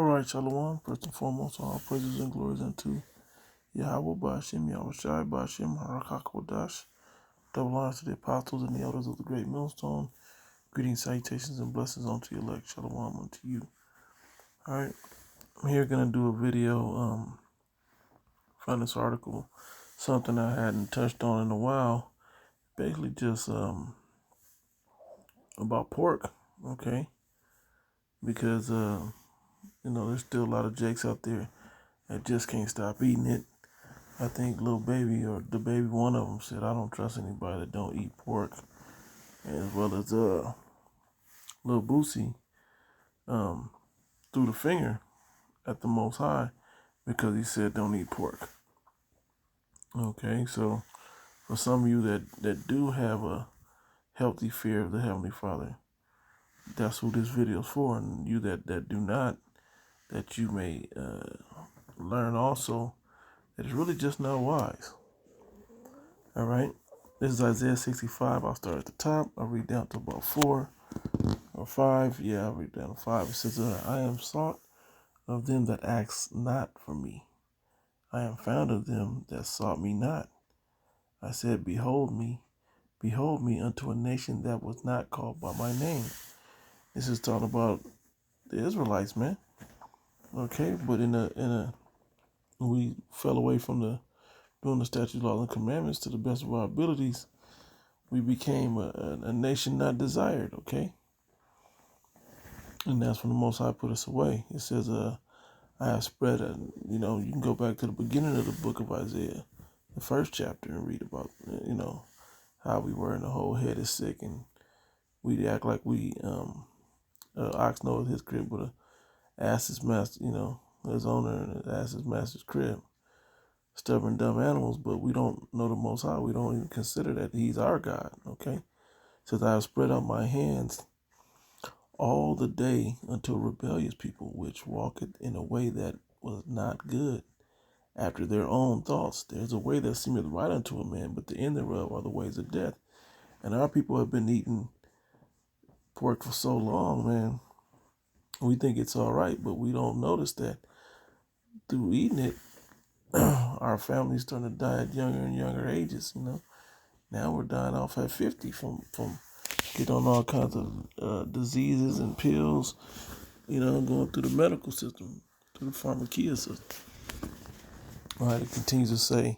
All right, Shalom. First and foremost, all praises and glories unto Yahweh Bashim, Yahweh Shai Bashim, Harakakodash. Double honors to the apostles and the elders of the great millstone. Greetings, salutations, and blessings unto your elect. Shalom unto you. All right, I'm here going to do a video from this article, something I hadn't touched on in a while. Basically just about pork, okay? Because, there's still a lot of jakes out there that just can't stop eating it. I think little baby or the baby, one of them said, I don't trust anybody that don't eat pork. As well as little Boosie threw the finger at the Most High because he said don't eat pork. Okay, so for some of you that do have a healthy fear of the Heavenly Father, that's who this video is for. And you that do not, that you may learn also that it's really just not wise. All right. This is Isaiah 65. I'll start at the top. I'll read down to about 4 or 5. Yeah, I'll read down to 5. It says, I am sought of them that ask not for me. I am found of them that sought me not. I said, behold me unto a nation that was not called by my name. This is talking about the Israelites, man. Okay, but we fell away from doing the statutes, laws, and commandments to the best of our abilities. We became a nation not desired, okay? And that's when the Most High put us away. It says, I have spread, you can go back to the beginning of the book of Isaiah, the first chapter, and read about, how we were and the whole head is sick, and we act like we, ox knows his crib, but ass his master, his owner, and ass his master's crib. Stubborn, dumb animals, but we don't know the Most High. We don't even consider that he's our God, okay? It says, I have spread out my hands all the day unto a rebellious people, which walketh in a way that was not good, after their own thoughts. There's a way that seemeth right unto a man, but the end thereof are the ways of death. And our people have been eating pork for so long, man. We think it's all right, but we don't notice that through eating it, our families starting to die at younger and younger ages, Now we're dying off at 50 from getting on all kinds of diseases and pills, going through the medical system, through the pharmacia system. All right, it continues to say,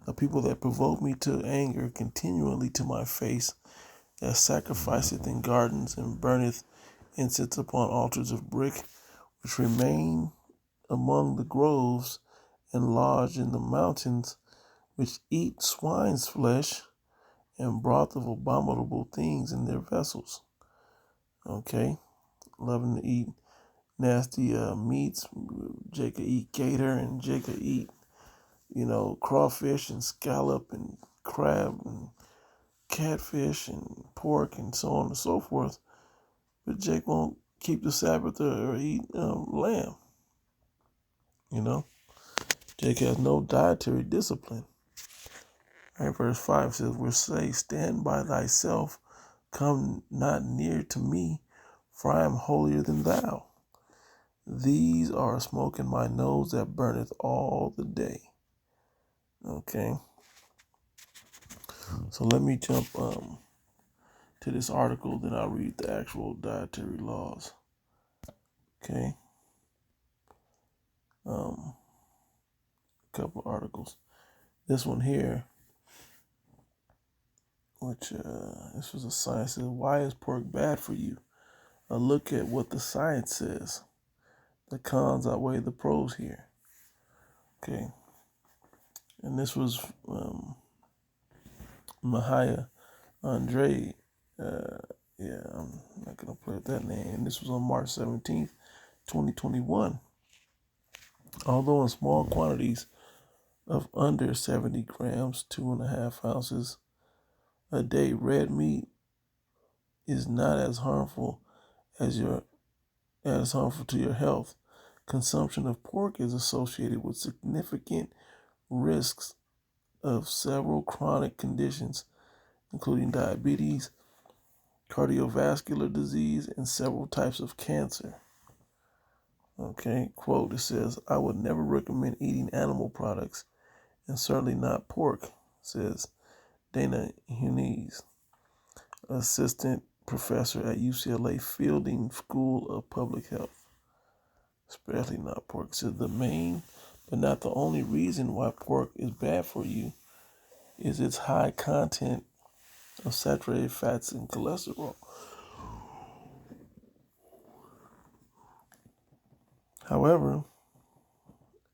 the people that provoke me to anger continually to my face, that sacrificeth in gardens and burneth incense upon altars of brick, which remain among the groves and lodge in the mountains, which eat swine's flesh and broth of abominable things in their vessels. Okay, loving to eat nasty meats. Jacob eat gator, and Jacob eat, crawfish and scallop and crab and catfish and pork and so on and so forth. But Jake won't keep the Sabbath or eat lamb. Jake has no dietary discipline. All right, verse 5 says, we say, stand by thyself, come not near to me, for I am holier than thou. These are a smoke in my nose that burneth all the day. Okay. So let me jump to this article, then I'll read the actual dietary laws. Okay. A couple articles. This one here, which this was a science, says, why is pork bad for you? A look at what the science says. The cons outweigh the pros here. Okay. And this was Mahaya Andre. I'm not going to play with that name. And this was on March 17th, 2021. Although in small quantities of under 70 grams, 2.5 ounces a day, red meat is not as harmful to your health. Consumption of pork is associated with significant risks of several chronic conditions, including diabetes, cardiovascular disease, and several types of cancer. Okay, quote, it says, I would never recommend eating animal products, and certainly not pork, says Dana Hunes, assistant professor at UCLA Fielding School of Public Health. Especially not pork. It says the main, but not the only reason why pork is bad for you is its high content of saturated fats and cholesterol. However,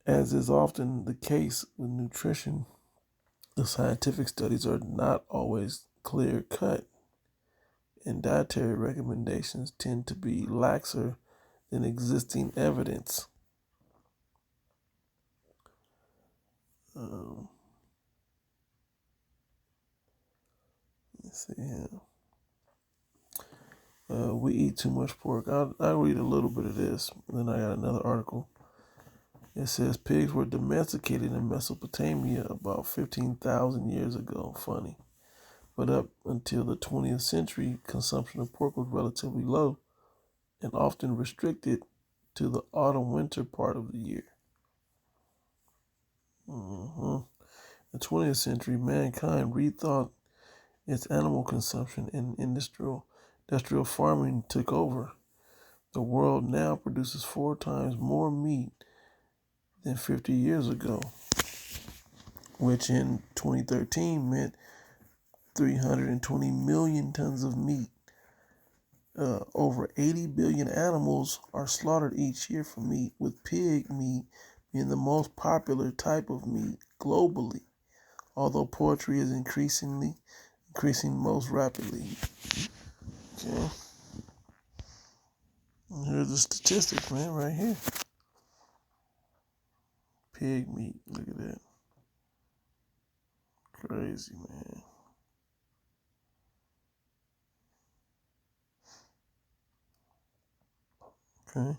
as is often the case with nutrition, the scientific studies are not always clear cut, and dietary recommendations tend to be laxer than existing evidence. Um, let's see here. We eat too much pork. I'll read a little bit of this, and then I got another article. It says pigs were domesticated in Mesopotamia about 15,000 years ago. Funny. But up until the 20th century, consumption of pork was relatively low and often restricted to the autumn-winter part of the year. In the 20th century, mankind rethought its animal consumption and industrial farming took over. The world now produces 4 times more meat than 50 years ago, which in 2013 meant 320 million tons of meat. Over 80 billion animals are slaughtered each year for meat, with pig meat being the most popular type of meat globally, although poultry is increasing most rapidly. Okay. And here's the statistics, man, right here. Pig meat, look at that. Crazy, man. Okay.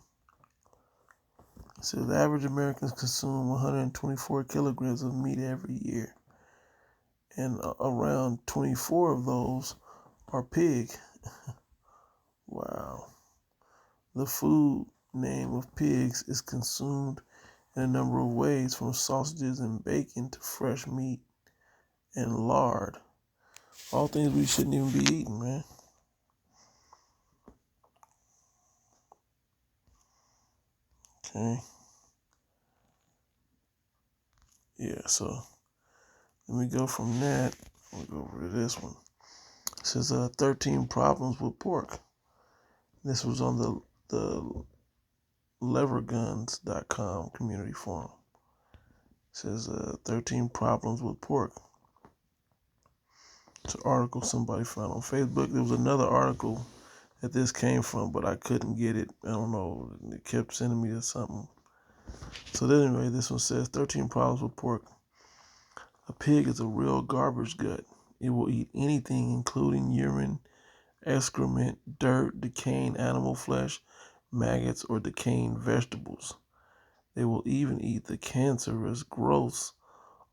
So the average Americans consume 124 kilograms of meat every year, and around 24 of those are pig. Wow. The food name of pigs is consumed in a number of ways, from sausages and bacon to fresh meat and lard. All things we shouldn't even be eating, man. Okay. Yeah, so let me go from that. We'll go over to this one. It says 13 problems with pork. This was on the leverguns.com community forum. It says 13 problems with pork. It's an article somebody found on Facebook. There was another article that this came from, but I couldn't get it. I don't know. It kept sending me to something. So anyway, this one says 13 problems with pork. A pig is a real garbage gut. It will eat anything, including urine, excrement, dirt, decaying animal flesh, maggots, or decaying vegetables. They will even eat the cancerous growths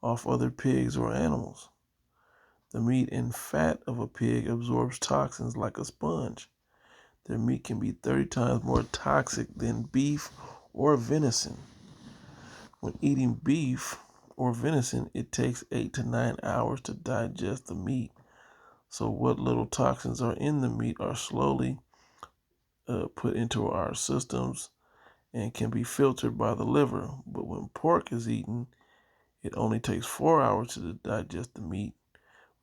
off other pigs or animals. The meat and fat of a pig absorbs toxins like a sponge. Their meat can be 30 times more toxic than beef or venison. When eating beef or venison, it takes 8 to 9 hours to digest the meat. So what little toxins are in the meat are slowly put into our systems and can be filtered by the liver. But when pork is eaten, it only takes 4 hours to digest the meat.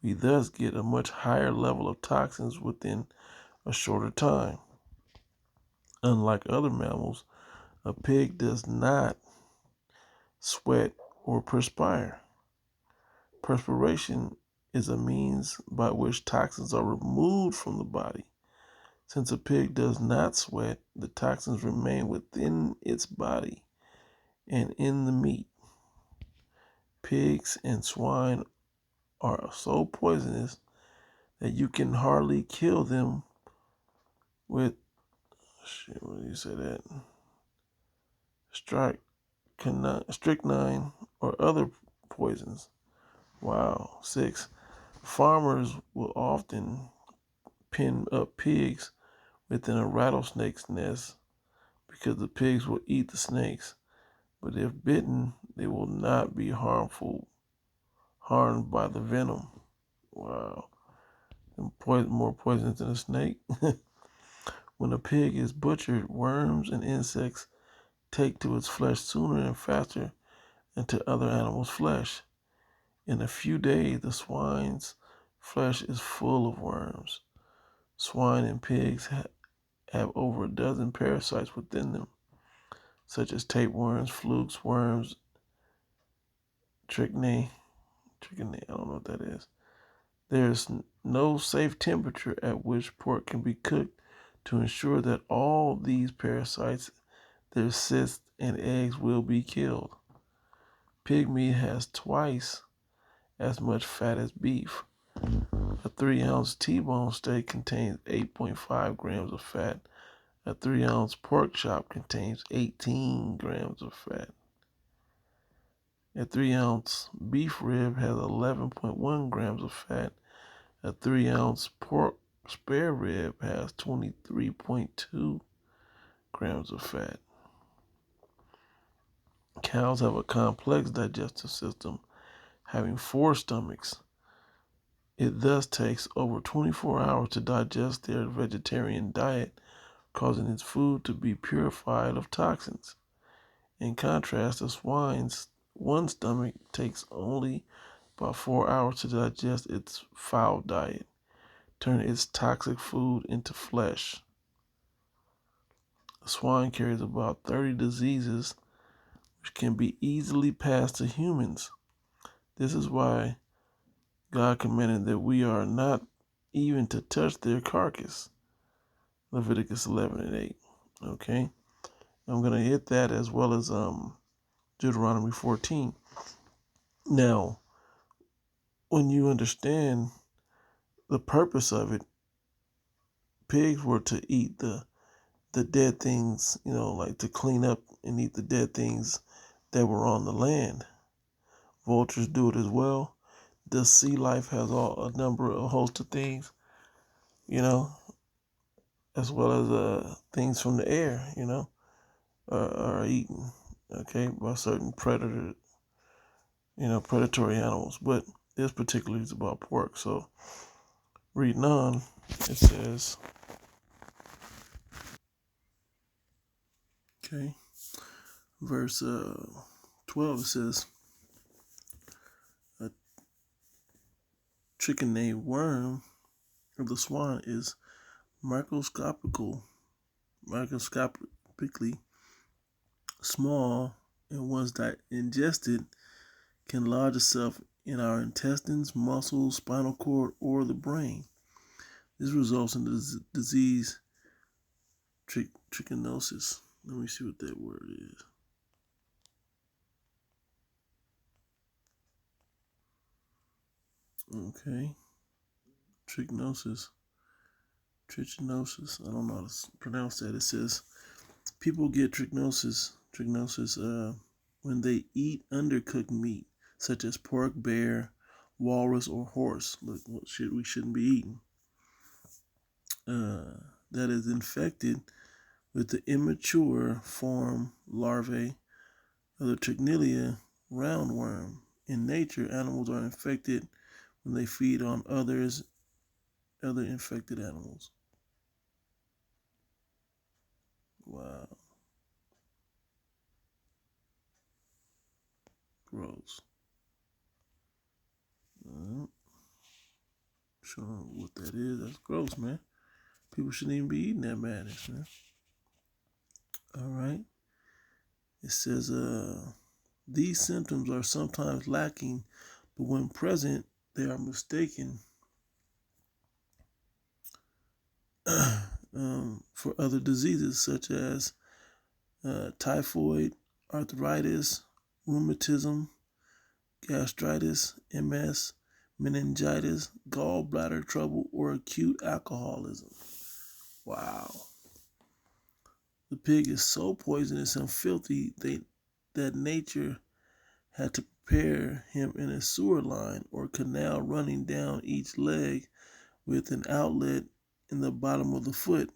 We thus get a much higher level of toxins within a shorter time. Unlike other mammals, a pig does not sweat or perspire. Perspiration is a means by which toxins are removed from the body. Since a pig does not sweat, the toxins remain within its body and in the meat. Pigs and swine are so poisonous that you can hardly kill them with what do you say that? Strychnine or other poisons. Wow. 6. Farmers will often pin up pigs within a rattlesnake's nest because the pigs will eat the snakes, but if bitten, they will not be harmed by the venom. Wow. And more poisonous than a snake. When a pig is butchered, worms and insects take to its flesh sooner and faster than to other animals' flesh. In a few days, the swine's flesh is full of worms. Swine and pigs have over a dozen parasites within them, such as tapeworms, flukes, worms, trichinae. Trichinae, I don't know what that is. There is no safe temperature at which pork can be cooked to ensure that all these parasites, their cysts, and eggs will be killed. Pig meat has twice as much fat as beef. A 3-ounce T-bone steak contains 8.5 grams of fat. A 3-ounce pork chop contains 18 grams of fat. A 3-ounce beef rib has 11.1 grams of fat. A 3-ounce pork spare rib has 23.2 grams of fat. Cows have a complex digestive system, having 4 stomachs. It thus takes over 24 hours to digest their vegetarian diet, causing its food to be purified of toxins. In contrast, the swine's one stomach takes only about 4 hours to digest its foul diet, turning its toxic food into flesh. The swine carries about 30 diseases which can be easily passed to humans. This is why God commanded that we are not even to touch their carcass. Leviticus 11 and 8. Okay? I'm going to hit that as well as Deuteronomy 14. Now, when you understand the purpose of it, pigs were to eat the dead things, like to clean up and eat the dead things that were on the land. Vultures do it as well. The sea life has a number, a host of things, you know, as well as things from the air, are eaten, okay, by certain predatory animals. But this particularly is about pork. So reading on, it says, okay, verse 12, it says, a trichinae worm of the swan is microscopically small, and once ingested can lodge itself in our intestines, muscles, spinal cord, or the brain. This results in the disease trichinosis. Let me see what that word is. Okay. Trichinosis. I don't know how to pronounce that. It says people get trichinosis when they eat undercooked meat, such as pork, bear, walrus, or horse. Look, what we shouldn't be eating. That is infected with the immature form larvae of the Trichinella roundworm. In nature, animals are infected when they feed on other infected animals. Wow. Gross. Showing what that is. That's gross, man. People shouldn't even be eating that madness, man. All right. It says, these symptoms are sometimes lacking, but when present, they are mistaken for other diseases such as typhoid, arthritis, rheumatism, gastritis, MS, meningitis, gallbladder trouble, or acute alcoholism. Wow. The pig is so poisonous and filthy that nature had to prepare him in a sewer line or canal running down each leg with an outlet in the bottom of the foot.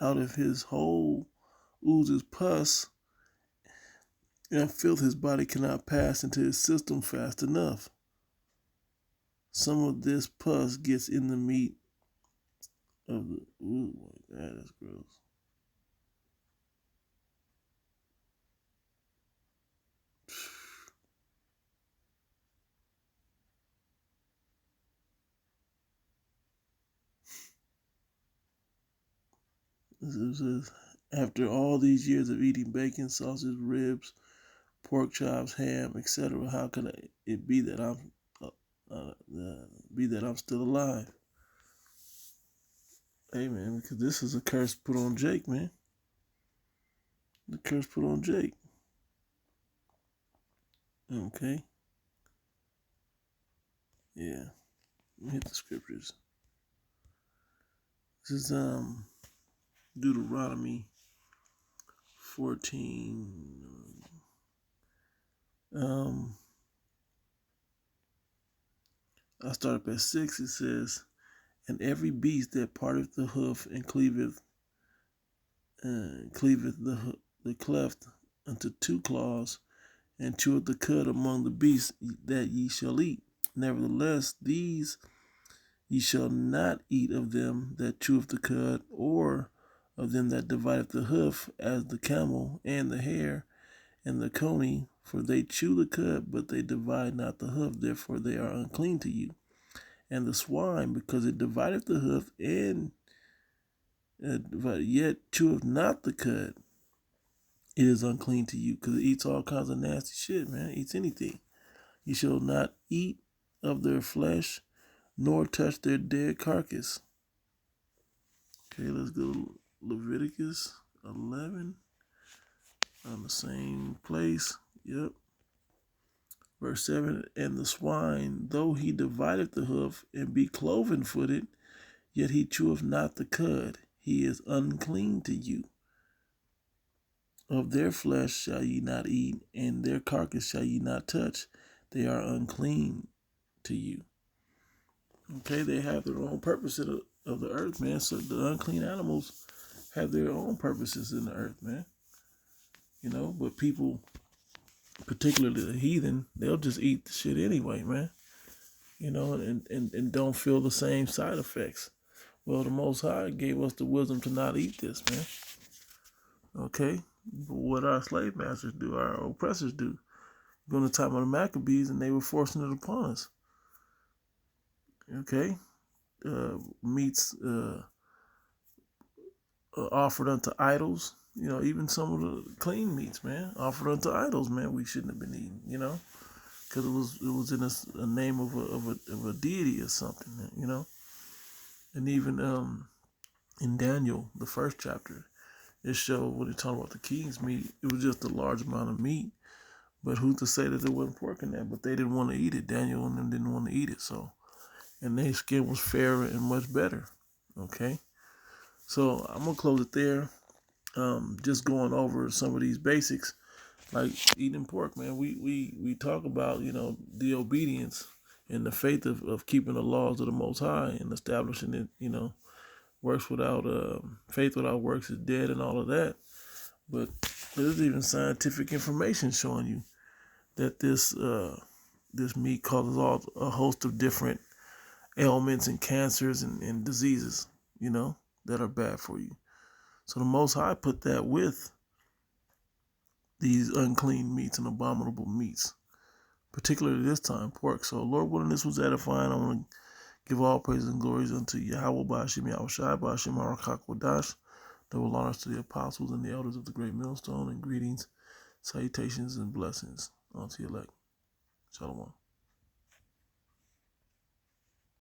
Out of his hole oozes pus and filth his body cannot pass into his system fast enough. Some of this pus gets in the meat of the. Ooh, my God, that's gross. It says, after all these years of eating bacon, sausage, ribs, pork chops, ham, etc., how can it be that I'm still alive? Hey man, because this is a curse put on Jake, man. The curse put on Jake. Okay. Yeah. Let me hit the scriptures. This is Deuteronomy 14. I start up at 6. It says, and every beast that parteth the hoof and cleaveth the cleft unto two claws, and cheweth the cud among the beasts that ye shall eat. Nevertheless, these ye shall not eat of them that cheweth the cud, or of them that divideth the hoof, as the camel, and the hare, and the coney, for they chew the cud, but they divide not the hoof, therefore they are unclean to you. And the swine, because it divideth the hoof, and yet cheweth not the cud, it is unclean to you, because it eats all kinds of nasty shit, man. It eats anything. You shall not eat of their flesh, nor touch their dead carcass. Okay, let's go to Leviticus 11 on the same place. Yep. Verse 7, and the swine, though he divideth the hoof, and be cloven footed, yet he cheweth not the cud, he is unclean to you. Of their flesh shall ye not eat, and their carcass shall ye not touch. They are unclean to you. Okay, they have their own purpose of the earth, man. So the unclean animals have their own purposes in the earth, man. You know, but people, particularly the heathen, they'll just eat the shit anyway, man. You know, and don't feel the same side effects. Well, the Most High gave us the wisdom to not eat this, man. Okay? But what our slave masters do, our oppressors do. During the time of the Maccabees, and they were forcing it upon us. Okay? Meats offered unto idols. You know, even some of the clean meats, man, offered unto idols, man, we shouldn't have been eating. You know, because it was in a name of a deity or something. You know, and even in Daniel, the first chapter, it showed when they talk about the king's meat, it was just a large amount of meat. But who's to say that there wasn't pork in that? But they didn't want to eat it. Daniel and them didn't want to eat it. So, and their skin was fairer and much better. Okay, so I'm gonna close it there. Just going over some of these basics, like eating pork, man. We talk about, you know, the obedience and the faith of keeping the laws of the Most High and establishing it. You know, works without faith without works is dead and all of that. But there's even scientific information showing you that this meat causes all a host of different ailments and cancers and diseases, you know, that are bad for you. So the Most High put that with these unclean meats and abominable meats, particularly this time, pork. So Lord willing, this was edifying. I want to give all praises and glories unto Yahweh Bashim Yahushai Bashim Harakak Wadash. Double honors to the apostles and the elders of the great millstone, and greetings, salutations, and blessings unto your elect. Shalom.